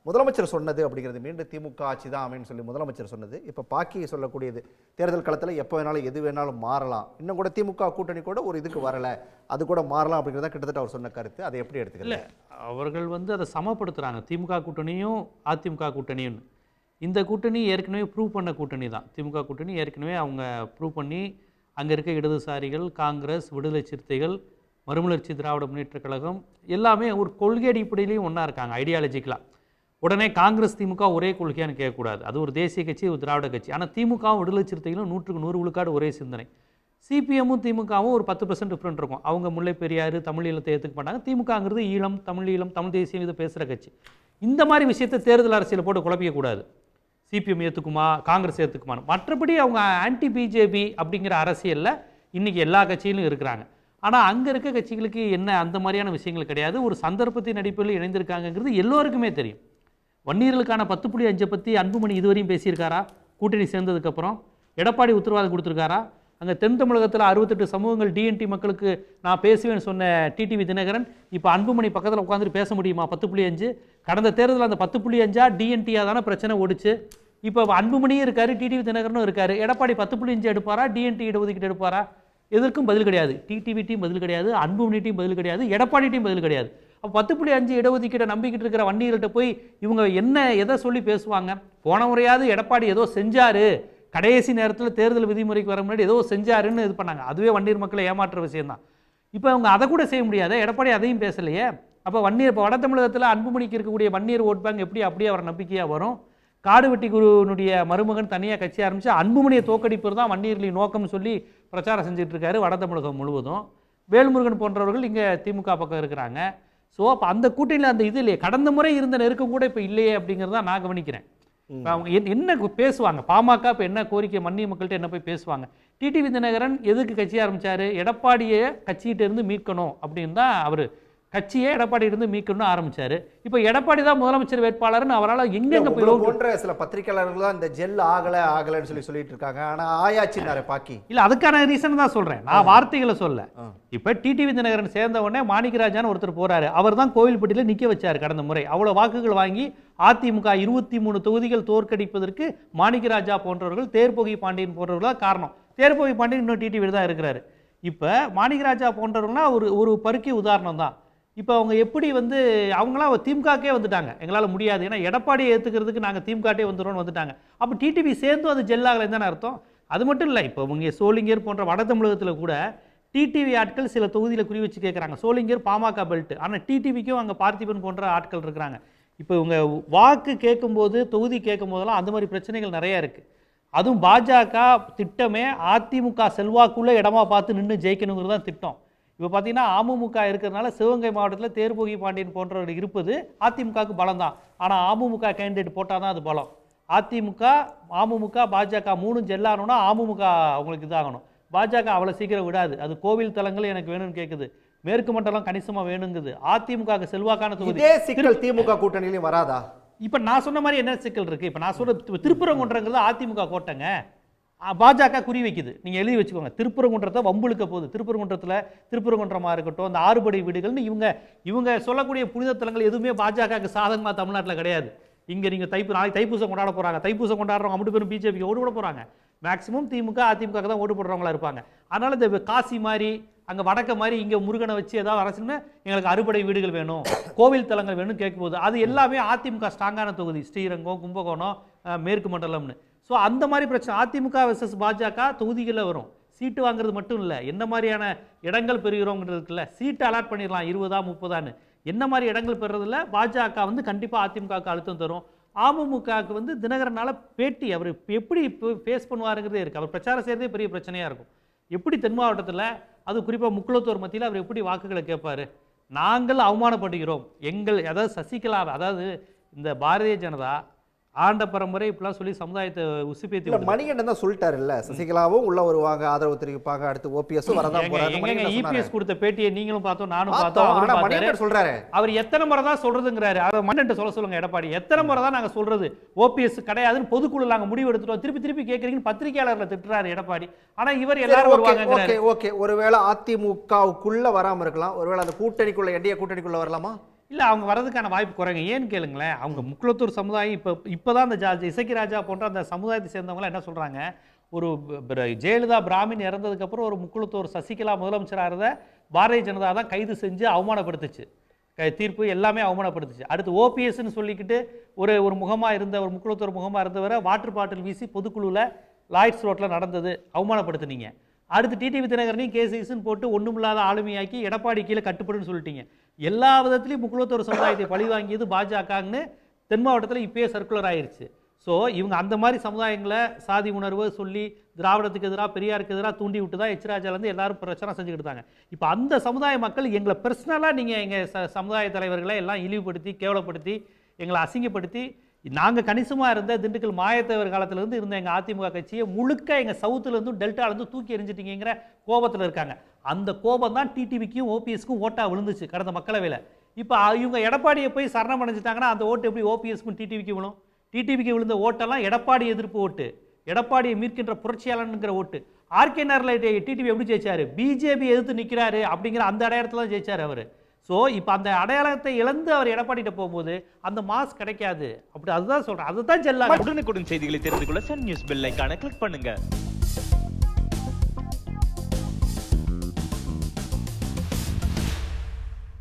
முதலமைச்சர் சொன்னது அப்படிங்கிறது மீண்டும் திமுக ஆட்சி தான் அமைன்னு சொல்லி முதலமைச்சர் சொன்னது இப்போ பாக்கி சொல்லக்கூடியது தேர்தல் களத்தில் எப்போ வேணாலும் எது வேணாலும் மாறலாம், இன்னும் கூட திமுக கூட்டணி கூட ஒரு இதுக்கு வரலை, அது கூட மாறலாம் அப்படிங்கிறத கிட்டத்தட்ட அவர் சொன்ன கருத்து. அதை எப்படி எடுத்துக்கல? அவர்கள் அதை சமப்படுத்துகிறாங்க, திமுக கூட்டணியும் அதிமுக கூட்டணியும். இந்த கூட்டணி ஏற்கனவே ப்ரூவ் பண்ண கூட்டணி தான். திமுக கூட்டணி ஏற்கனவே அவங்க ப்ரூவ் பண்ணி அங்கே இருக்க இடதுசாரிகள், காங்கிரஸ், விடுதலை சிறுத்தைகள், மறுமலர்ச்சி திராவிட முன்னேற்றக் கழகம் எல்லாமே ஒரு கொள்கை அடிப்படையிலையும் ஒன்றா இருக்காங்க ஐடியாலஜிக்கலாக. உடனே காங்கிரஸ் திமுக ஒரே கொள்கையான்னு கேட்கக்கூடாது, அது ஒரு தேசிய கட்சி, ஒரு திராவிட கட்சி. ஆனால் திமுகவும் விடுதலை சிறுத்தைகளும் 100க்கு 100 விழுக்காடு ஒரே சிந்தனை. சிபிஎம்மும் திமுகவும் ஒரு 10% டிஃப்ரெண்ட் இருக்கும். அவங்க முல்லை பெரியாறு தமிழ் ஈழத்தை ஏற்றுக்க மாட்டாங்க. திமுகங்கிறது ஈழம், தமிழ் தேசியம் இதை பேசுகிற கட்சி. இந்த மாதிரி விஷயத்தை தேர்தல் அரசியலை போட்டு குழப்பிக்கக்கூடாது. சிபிஎம் ஏற்றுக்குமா, காங்கிரஸ் ஏற்றுக்குமான்னு. மற்றபடி அவங்க ஆன்டி பிஜேபி அப்படிங்கிற அரசியலில் இன்றைக்கி எல்லா கட்சியிலும் இருக்கிறாங்க. ஆனால் அங்கே இருக்க கட்சிகளுக்கு என்ன அந்த மாதிரியான விஷயங்கள் கிடையாது. ஒரு சந்தர்ப்பத்தின் அடிப்படையில் இணைந்திருக்காங்கிறது எல்லோருக்குமே தெரியும். வன்னியர்களுக்கான 10.5 பற்றி அன்புமணி இதுவரையும் பேசியிருக்காரா? கூட்டணி சேர்ந்ததுக்கப்புறம் எடப்பாடி உத்தரவாதம் கொடுத்துருக்காரா? அங்கே தென் தமிழகத்தில் 68 சமூகங்கள் டிஎன்டி மக்களுக்கு நான் பேசுவேன்னு சொன்ன டிடிவி தினகரன் இப்போ அன்புமணி பக்கத்தில் உட்காந்துட்டு பேச முடியுமா? 10.5 கடந்த தேர்தலில் அந்த 10.5 டிஎன்டியாக தானே பிரச்சனை ஓடிச்சு. இப்போ அன்புமணியும் இருக்காரு, டிடிவி தினகரனும் இருக்காரு. எடப்பாடி 10.5 எடுப்பாரா, டிஎன்டி இடஒதுக்கீடு எடுப்பாரா? எதற்கும் பதில் கிடையாது. டிடிவிட்டையும் பதில் கிடையாது, அன்புமணிட்டையும் பதில் கிடையாது, எடப்பாடிட்டையும் பதில் கிடையாது. அப்போ 10.5 இடஒதுக்கீட்டை நம்பிக்கிட்டு இருக்கிற வன்னியர்கள்ட்ட போய் இவங்க எதை சொல்லி பேசுவாங்க? போன முறையாவது எடப்பாடி ஏதோ செஞ்சாரு, கடைசி நேரத்தில் தேர்தல் விதிமுறைக்கு வர முன்னாடி ஏதோ செஞ்சாருன்னு இது பண்ணாங்க. அதுவே வன்னியர் மக்களை ஏமாற்ற விஷயம்தான். இப்போ அவங்க அதை கூட செய்ய முடியாது. எடப்பாடி அதையும் பேசலையே. அப்போ இப்போ வட தமிழகத்தில் அன்புமணிக்கு இருக்கக்கூடிய வன்னியர் ஓட் பேங்க் எப்படி அப்படியே அவர் நம்பிக்கையாக வரும்? காடு வெட்டி குருனுடைய மருமகன் தனியாக கட்சி ஆரம்பித்து அன்புமணியை தோக்கடிப்பது தான் வன்னியர்களின் நோக்கம்னு சொல்லி பிரச்சாரம் செஞ்சுட்டு இருக்காரு வட தமிழகம் முழுவதும். வேல்முருகன் போன்றவர்கள் இங்கே திமுக பக்கம் இருக்கிறாங்க. ஸோ அப்போ அந்த கூட்டணியில் அந்த இது இல்லையே, கடந்த முறை இருந்த நெருக்கம் கூட இப்போ இல்லையே அப்படிங்கிறத நான் கவனிக்கிறேன். இப்போ அவங்க என்ன பேசுவாங்க? பாமக இப்போ என்ன கோரிக்கை வன்னிய மக்கள்கிட்ட என்ன போய் பேசுவாங்க? டிடிவி தினகரன் எதுக்கு கட்சி ஆரம்பித்தார்? எடப்பாடியை கட்சிகிட்ட இருந்து மீட்கணும் அப்படின்னு தான் அவர் கட்சியே எடப்பாடி இருந்து மீட்கணும்னு ஆரம்பிச்சாரு. இப்போ எடப்பாடி தான் முதலமைச்சர் வேட்பாளர்னு அவரால் எங்கெங்க போய் போன்ற சில பத்திரிகையாளர்கள் தான் இந்த ஜெல் ஆகலைன்னு சொல்லிட்டு இருக்காங்க. ஆனால் ஆயாச்சினாரே பாக்கி இல்லை, அதுக்கான ரீசன் தான் சொல்கிறேன், நான் வார்த்தைகளை சொல்ல. இப்போ டிடிவி தினகரன் சேர்ந்த உடனே மாணிக்கராஜான்னு ஒருத்தர் போறாரு. அவர் தான் கோவில்பட்டியில் நிற்க வச்சார் கடந்த முறை. அவ்வளோ வாக்குகள் வாங்கி அதிமுக 23 தொகுதிகள் தோற்கடிப்பதற்கு மாணிக்கராஜா போன்றவர்கள், தேர்போகி பாண்டியன் போன்றவர்கள் தான் காரணம். தேர்போகி பாண்டியன் இன்னும் டிடிவி தான் இருக்கிறாரு. இப்போ மாணிக்கராஜா போன்றவர்கள்லாம் ஒரு பருக்கி உதாரணம் தான். இப்போ அவங்க எப்படி அவங்களாம் திமுகக்கே வந்துட்டாங்க, எங்களால் முடியாது, ஏன்னா எடப்பாடியை ஏற்றுக்கிறதுக்கு நாங்கள் திமுகட்டே வந்துடுறோம்னு வந்துட்டாங்க. அப்போ டிடிவி சேர்ந்தும் அது ஜெல்லாகலைன்னு தானே அர்த்தம். அது மட்டும் இல்லை, இப்போ இங்கே சோளிங்கர் போன்ற வட தமிழகத்தில் கூட டிடிவி ஆட்கள் சில தொகுதியில் குறி வச்சு கேட்குறாங்க. சோளிங்கர் பாமக பெல்ட், ஆனால் டிடிவிக்கும் அங்கே பார்த்திபன் போன்ற ஆட்கள் இருக்கிறாங்க. இப்போ இவங்க வாக்கு கேட்கும்போது, தொகுதி கேட்கும் போதெல்லாம் அந்த மாதிரி பிரச்சனைகள் நிறையா இருக்குது. அதுவும் பாஜக திட்டமே அதிமுக செல்வாக்குள்ள இடமா பார்த்து நின்று ஜெயிக்கணுங்கிறது தான் திட்டம். இப்போ பார்த்தீங்கன்னா அமமுக இருக்கிறதுனால சிவகங்கை மாவட்டத்தில் தேர்போகி பாண்டியன் போன்றவர்கள் இருப்பது அதிமுகவுக்கு பலம் தான். ஆனால் அமமுக கேண்டிடேட் போட்டால் தான் அது பலம். அதிமுக, அமமுக, பாஜக 3 ஜெல்லானோன்னா அமமுக அவங்களுக்கு இதாகணும். பாஜக அவ்வளோ சீக்கிரம் விடாது. அது கோவில் தலங்கள் எனக்கு வேணும்னு கேட்குது, மேற்கு மண்டலம் கணிசமாக வேணுங்குது. அதிமுக செல்வாக்கான தொகுதி திமுக கூட்டணியிலும் வராதா? இப்போ நான் சொன்ன மாதிரி என்ன சிக்கல் இருக்குது? இப்போ நான் சொல்கிற திருப்பரங்குன்றங்கிறது அதிமுக கோட்டைங்க, பாஜக குறி வைக்குது. நீங்கள் எழுதி வச்சுக்கோங்க, திருப்பரங்குன்றத்தை வம்புழுக்க போகுது. திருப்பரங்குன்றமாக இருக்கட்டும், அந்த 6 படை வீடுகள்னு இவங்க சொல்லக்கூடிய புனித தலங்கள் எதுவுமே பாஜகவுக்கு சாதகமாக தமிழ்நாட்டில் கிடையாது. இங்கே நீங்கள் நாளைக்கு தைப்பூசம் கொண்டாட போகிறாங்க, தைப்பூசம் கொண்டாடுறவங்க அப்படி பேரும் பிஜேபிக்கு ஓட்டு போட போகிறாங்க. மேக்ஸிமம் திமுக அதிமுக தான் ஓட்டு போடுறவங்களா இருப்பாங்க. அதனால் இந்த காசி மாதிரி அங்கே வடக்க மாதிரி இங்கே முருகனை வச்சு ஏதாவது அரசுன்னு எங்களுக்கு 6 படை வீடுகள் வேணும், கோவில் தலங்கள் வேணும் கேட்கும் போது அது எல்லாமே அதிமுக ஸ்ட்ராங்கான தொகுதி, ஸ்ரீரங்கம், கும்பகோணம், மேற்கு மண்டலம்னு. ஸோ அந்த மாதிரி பிரச்சனை அதிமுக வெர்சஸ் பாஜக தொகுதிகளில் வரும். சீட்டு வாங்குறது மட்டும் இல்லை, என்ன மாதிரியான இடங்கள் பெறுகிறோங்கிறதுக்குல்ல, சீட்டு அலாட் பண்ணிடலாம் 20 30 என்ன மாதிரி இடங்கள் பெறுறதில்ல. பாஜக கண்டிப்பாக அதிமுகவுக்கு அழுத்தம் தரும். அமமுகவுக்கு தினகரனால் பேட்டி அவர் எப்படி ஃபேஸ் பண்ணுவாருங்கிறதே இருக்குது. அவர் பிரச்சாரம் செய்கிறதே பெரிய பிரச்சனையாக இருக்கும். எப்படி தென் மாவட்டத்தில், அது குறிப்பாக முக்குளத்தூர் மத்தியில் அவர் எப்படி வாக்குகளை கேட்பார்? நாங்கள் அவமானப்படுகிறோம், அதாவது சசிகலா, அதாவது இந்த பாரதிய ஜனதா ஆண்ட பரம்பரை இப்படிலாம் சொல்லி சமுதாயத்தை உசுப்பேத்தி மணிகண்டன் தான் சொல்லிட்டாரு இல்ல, சசிகலாவும் உள்ள வருவாங்க, ஆதரவு தெரிவிப்பாங்க, அடுத்து ஓபிஎஸ் வரதான் போறாங்க. இபிஎஸ் கொடுத்த பேட்டியை நீங்களும் பார்த்தோம், நானும் பார்த்தோம். மணிகண்டன் சொல்றாரு, அவர் எத்தனை முறை தான் சொல்றதுங்கிறாரு. அதை மணிகண்டன் சொல்லுங்க எடப்பாடி, எத்தனை முறை தான் நாங்க சொல்றது ஓபிஎஸ் கிடையாதுன்னு பொதுக்குழு நாங்க முடிவு எடுத்துட்டோம், திருப்பி கேட்கறீங்கன்னு பத்திரிகையாளர்ல திட்டுறாரு எடப்பாடி. ஆனா இவர் எல்லாரும் வருவாங்க. ஓகே, ஒருவேளை அதிமுகவுக்குள்ள வராம இருக்கலாம், ஒருவேளை அந்த கூட்டணிக்குள்ள என்டிஏ கூட்டணிக்குள்ள வரலாமா? இல்லை அவங்க வரதுக்கான வாய்ப்பு குறைங்க. ஏன்னு கேளுங்களேன், அவங்க முக்குளத்தூர் சமுதாயம் இப்போதான் அந்த இசக்கி ராஜா போன்ற அந்த சமுதாயத்தை சேர்ந்தவங்களாம் என்ன சொல்கிறாங்க, ஒரு ஜெயலலிதா பிராமின் இறந்ததுக்கப்புறம் ஒரு முக்குளத்தூர் சசிகலா முதலமைச்சராக இருந்த பாரதிய ஜனதா தான் கைது செஞ்சு அவமானப்படுத்துச்சு. தீர்ப்பு எல்லாமே அவமானப்படுத்துச்சு. அடுத்து ஓபிஎஸ்ன்னு சொல்லிக்கிட்டு ஒரு முகமாக இருந்த ஒரு முக்குளத்தூர் முகமாக இருந்தவரை வாட்டர் பாட்டில் வீசி பொதுக்குழுவில் லாய்ட்ஸ் ரோட்டில் நடந்தது அவமானப்படுத்துனீங்க. அடுத்து டிடிவி தினகரனையும் கேசிஸ்ன்னு போட்டு ஒன்றுமில்லாத ஆளுமையாக்கி எடப்பாடி கீழே கட்டுப்படுன்னு சொல்லிட்டீங்க. எல்லா விதத்துலையும் முக்குளத்தூர் சமுதாயத்தை பழி வாங்கியது பாஜகன்னு தென் மாவட்டத்தில் இப்பயே சர்க்குலர் ஆயிடுச்சு. ஸோ இவங்க அந்த மாதிரி சமுதாயங்களை சாதி உணர்வு சொல்லி திராவிடத்துக்கு எதிராக பெரியாருக்கு எதிராக தூண்டி விட்டு தான் எச்ராஜாலேருந்து எல்லாரும் பிரச்சனை செஞ்சுக்கிட்டு இருந்தாங்க. இப்போ அந்த சமுதாய மக்கள் எங்களை பர்சனலாக நீங்கள் எங்கள் சமுதாய தலைவர்களை எல்லாம் இழிவுபடுத்தி கேவலப்படுத்தி எங்களை அசிங்கப்படுத்தி நாங்கள் கணிசமாக இருந்த திண்டுக்கல் மாயத்தேவர் காலத்திலேருந்து இருந்த எங்கள் அதிமுக கட்சியை முழுக்க எங்கள் சவுத்துலேருந்தும் டெல்டாலேருந்து தூக்கி எறிஞ்சிட்டீங்கிற கோபத்தில் இருக்காங்க. அந்த கோபம் தான் டிடிவிக்கும் ஓபிஎஸ்க்கும் ஓட்டாக விழுந்துச்சு கடந்த மக்களவையில். இப்போ இவங்க எடப்பாடியை போய் சரணம் அடைஞ்சிட்டாங்கன்னா அந்த ஓட்டு எப்படி ஓபிஎஸ்க்கும் டிடிவிக்கு விழும்? டிடிவிக்கு விழுந்த ஓட்டெல்லாம் எடப்பாடி எதிர்ப்பு ஓட்டு, எடப்பாடியை மீட்கின்ற புரட்சியாளனுங்கிற ஓட்டு. ஆர்கே நகரில் டிடிவி எப்படி ஜெயிச்சாரு? பிஜேபி எதிர்த்து நிற்கிறாரு அப்படிங்கிற அந்த அடையாளத்தில் தான் ஜெயிச்சார் அவர். ஸோ இப்போ அந்த அடையாளத்தை இழந்து அவர் எடப்பாடிட்ட போகும்போது அந்த மாஸ் கிடைக்காது. அப்படி அதுதான் சொல்கிறேன். அதுதான் செல்லாது. உடனுக்குடன் செய்திகளை தெரிந்து கொள்ள சன் நியூஸ் பெல் ஐகானை கிளிக் பண்ணுங்க.